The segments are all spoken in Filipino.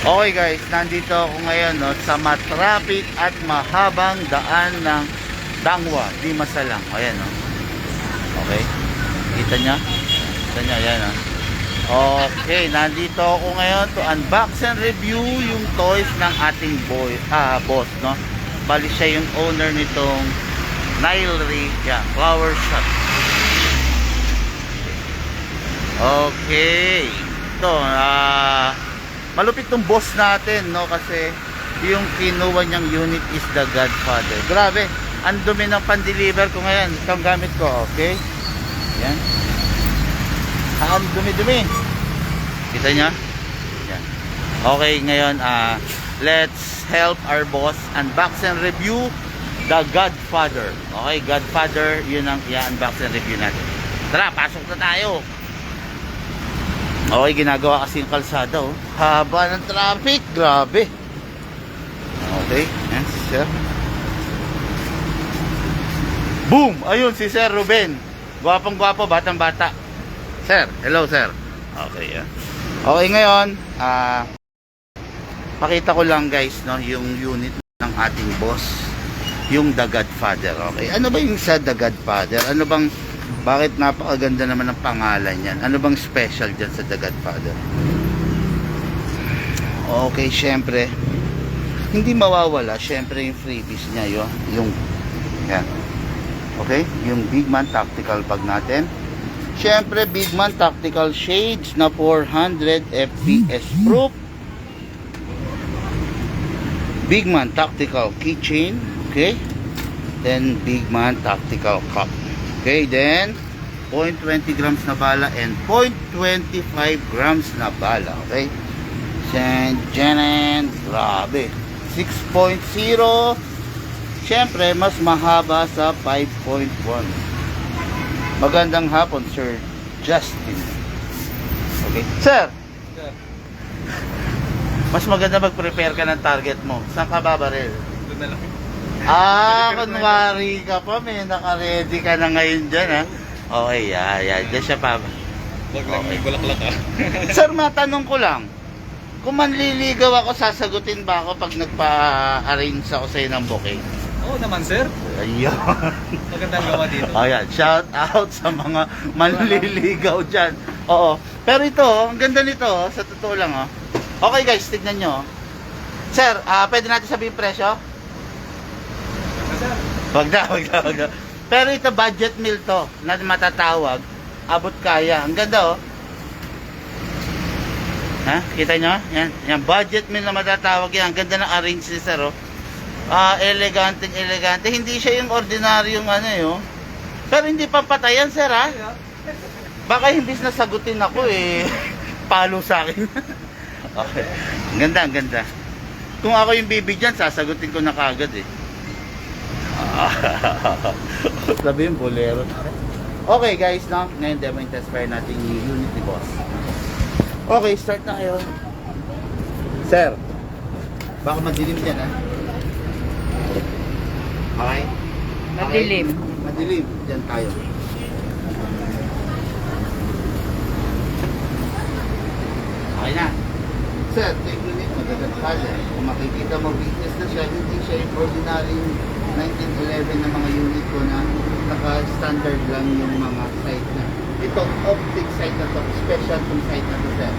Okay guys, nandito ako ngayon no, sa matraffic at mahabang daan ng Dangwa, Di Masalang. Ayan no. Okay. Kita niya? Kita niya, ayan no. Okay, nandito ako ngayon to unbox and review yung toys ng ating boss no. Bali siya yung owner nitong Nilry, yeah, flower shop. Okay. Ito, malupit tong boss natin no kasi yung kinuha niyang unit is the Godfather. Grabe, ang dumi ng pan-deliver ko ngayon. Itong gamit ko, okay? Yan. Ang dumi-dumi. Kita niya? Yan. Okay, ngayon let's help our boss unbox and review the Godfather. Okay, Godfather, yun ang i-unbox and review natin. Tara, pasok na tayo. Okay, ginagawa kasi yung kalsada oh. Haba ng traffic, grabe. Okay, yan si sir. Boom! Ayun si Sir Ruben. Gwapong gwapo, batang bata. Sir, hello sir. Okay, yan. Okay, ngayon pakita ko lang guys no, yung unit ng ating boss, yung The Godfather. Okay, ano ba yung sa The Godfather? Ano bang, bakit napakaganda naman ng pangalan yan? Ano bang special dyan sa The Godfather? Okay, syempre hindi mawawala syempre yung freebies niya yung yan. Okay, yung Bigman Tactical Bag natin. Syempre Bigman Tactical Shades na 400 FPS proof. Bigman Tactical Keychain. Okay, then Bigman Tactical Cup. Okay, then 0.20 grams na bala and 0.25 grams na bala. Okay, Janen, grabe, 6.0. Syempre mas mahaba sa 5.1. Magandang hapon Sir Justin. Okay sir, mas maganda mag-prepare ka ng target mo. Saan ka babaril? Doon na lang. Kunwari ka pa, may naka-ready ka na ngayon dyan ha. Okay, yan, dyan siya pa. Wag lang, may bulaklak ah. Sir, matanong ko lang, kung manliligaw ako, sasagutin ba ako pag nagpa-arrange ako sa'yo ng bouquet? Oo naman sir. Ayan. Magandang gawa dito. Ayan, shout out sa mga manliligaw dyan. Oo, pero ito, ang ganda nito, sa totoo lang. Okay guys, tignan nyo. Sir, pwede natin sabihin presyo? Wag na. Pero ito budget meal to na matatawag, abot kaya. Ang ganda oh. Ha? Kita nyo? Yan budget meal na matatawag yan. Ang ganda ng arrange ni sir oh. Elegante. Hindi siya yung ordinaryong ano oh. Pero hindi papatayan sir ha. Baka imbis na sagutin ako palo sa akin. Okay. Ang ganda. Kung ako yung bibigyan, sasagutin ko na kagad Sabihin bolero. Okay guys, no? Ngayon demo test fire natin yung Unity boss. Okay, start na kayo. Sir, baka madilim dyan Okay? Madilim. Madilim, dyan tayo. Okay na. Sir, take unit, magagad pala. Kung makikita mo, weakness na siya, hindi siya yung ordinary 1911 na mga unit ko na naka-standard lang yung mga sight na. Ito, optic sight na to, special tong sight na to, sir.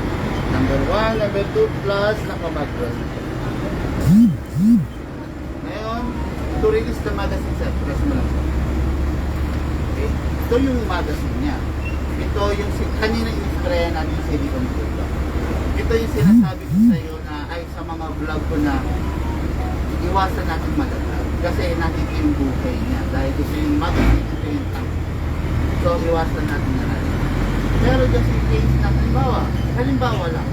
Number 1, number 2, plus naka-background. Ngayon, to release the magazine, sir, press mo lang. Okay? Ito yung magazine niya. Ito yung, kanina in-spray natin yung silicone filter. Ito yung sinasabi ko sa iyo na ay sa mga vlog ko na iwasan natin malatag kasi nakita yung buhay niya dahil ito yung magazine, ito yung tank. So iwasan natin na natin. Pero just in case na halimbawa lang,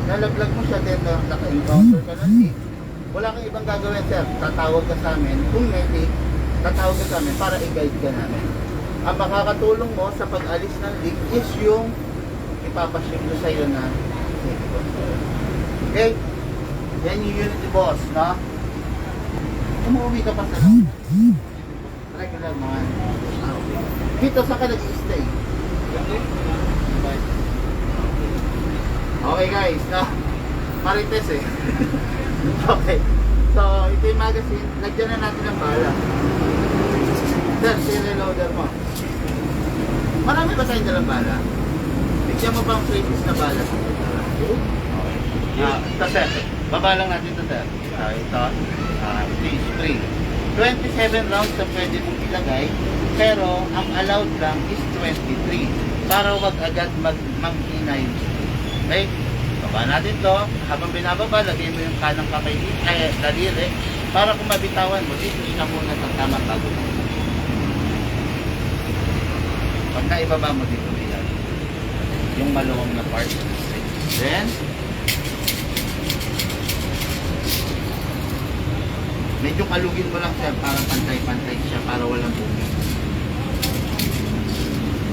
lalaglag mo siya din na naka-encounter ka ng leak, wala kang ibang gagawin sir, tatawag ka sa amin, kung may leak, tatawag ka sa amin para i-guide ka namin. Ang makakatulong mo sa pag-alis ng leak is yung ipapaship ko sa iyo na okay? Yan yung Unity boss, no? Umuwi ka pa sa regular mga okay. Dito sa ka nag-stay? Okay guys, no? Marites eh. Okay. So, ito yung magazine. Lagyan na natin ng bala. Sir, serial loader mo. Marami ba tayong dalang bala? Bigyan mo pang previous na bala. Ito sir, baba lang natin ito sir. Ito yung spring. 27 rounds na pwede mong ilagay, pero ang allowed lang is 23 para wag agad manghina yung spring. Okay? Baba natin ito. Habang binababa, lagay mo yung kanang kamay dito, ay daliri, para kung mabitawan mo, dito siya muna sa tamang bago. Pag naibaba mo dito nila, yung maluwang na part. Then, medyo kalugin mo lang sir para pantay-pantay siya para walang bumi.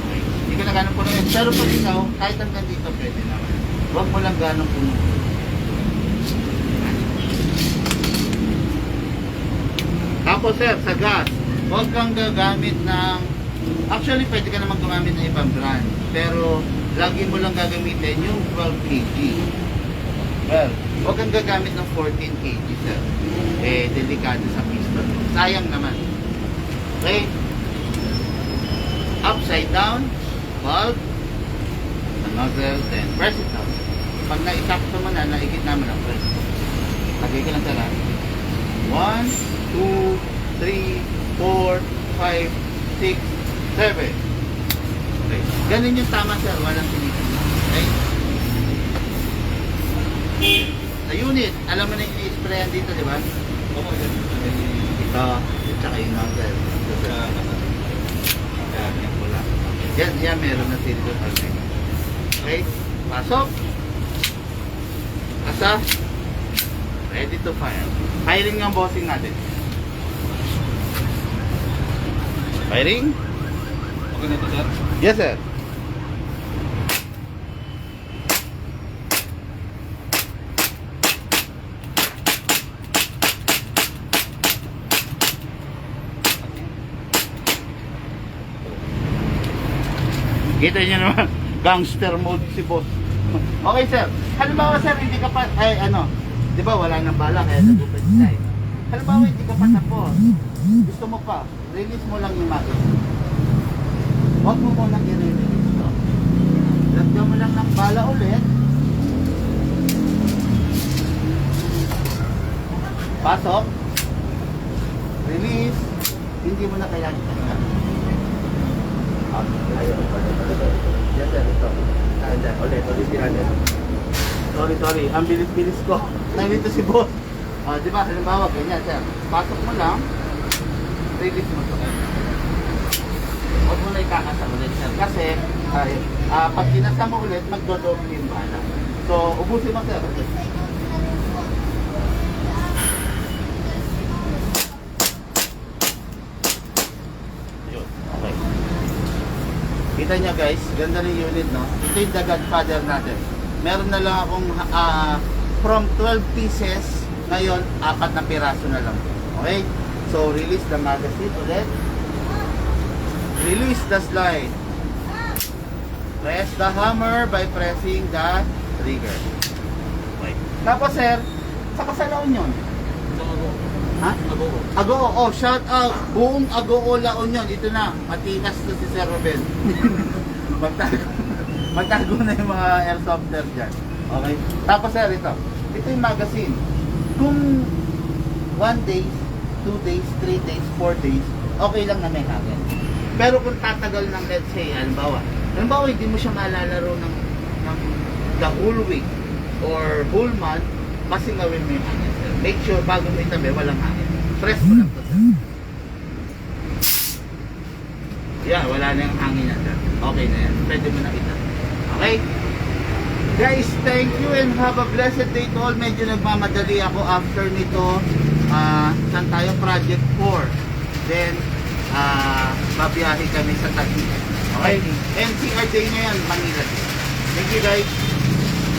Okay. Hindi ka na ganun puno yun. Pero pag ikaw, kahit hanggang dito pwede naman. Huwag mo lang ganun puno. Tapos sir, sa gas, huwag kang gagamit ng, actually pwede ka naman gumamit ng ibang brand, pero lagi mo lang gagamitin yung 12 kg. Well, huwag kang gagamit ng 14 kg sir. Delikado sa piston. Sayang naman. Okay? Upside down, valve, the nozzle, then press it down. Pag na-isakto mo na, naigit naman ang press. Lagay ka lang tala. 1, 2, 3, 4, 5, 6, 7. Okay. Ganun yung tama sir. Walang tinitin. Okay? Sa unit, alam mo na yung i-sprayan dito, di ba? Oo, Ito, at saka yung nozzle. Yan, wala. Yan, meron na silicone helmet. Okay? Pasok. Asa. Ready to fire. Firing ang bossing natin. Firing? Okay na ito, sir? Yes, sir. Kita niyo naman, gangster mode si boss. Okay, sir. Halimbawa, sir, hindi ka pa, di ba wala nang bala kaya nag-open side. Halimbawa, hindi ka pa tapos. Gusto mo pa, release mo lang yung magazine. Huwag mo munang i-release ito. Lagyan mo lang ng bala ulit. Pasok. Release. Hindi mo na kailangan ito. Yes sir, ito. Ulit tiranin. Sorry. Ang bilis-bilis ko. Nandito si boss. Di ba, halimbawa, ganyan sir. Pasok mo lang. Release mo ito. Huwag mo na ikakasa ulit sir. Kasi, pag kinasa mo ulit, magdodoble yung bala. So, ubusin mo sir. Okay. Kita nyo guys, ganda ng unit, no? Ito yung the Godfather natin. Meron na lang akong from 12 pieces, ngayon 4 na piraso na lang. Okay? So, release the magazine ulit. Release the slide. Press the hammer by pressing the trigger. Okay. Tapos sir, sa kasalaon yun. Ha? Agoo. Oh, shout out. Buong Agoo La Union. Ito na. Matikas to si Sir Ruben. Magtago na yung mga airsofter dyan. Okay? Tapos sir, ito. Ito yung magazine. Kung 1 day, 2 days, 3 days, 4 days, okay lang na may hangin. Pero kung tatagal ng, let's say, halimbawa, hindi mo siya malalaro ng the whole week or whole month, masingawin mo yung hangin. Make sure bago mo itabi, walang hangin. Press mo lang to, sir. Yeah, wala na yung hangin na, sir. Okay na yan. Pwede mo na itabi. Okay? Guys, thank you and have a blessed day to all. Medyo nagmamadali ako after nito. Saan tayo? Project 4. Then, babiyahe kami sa Taguig. Okay? NCR day na yan, Manila. Thank you guys.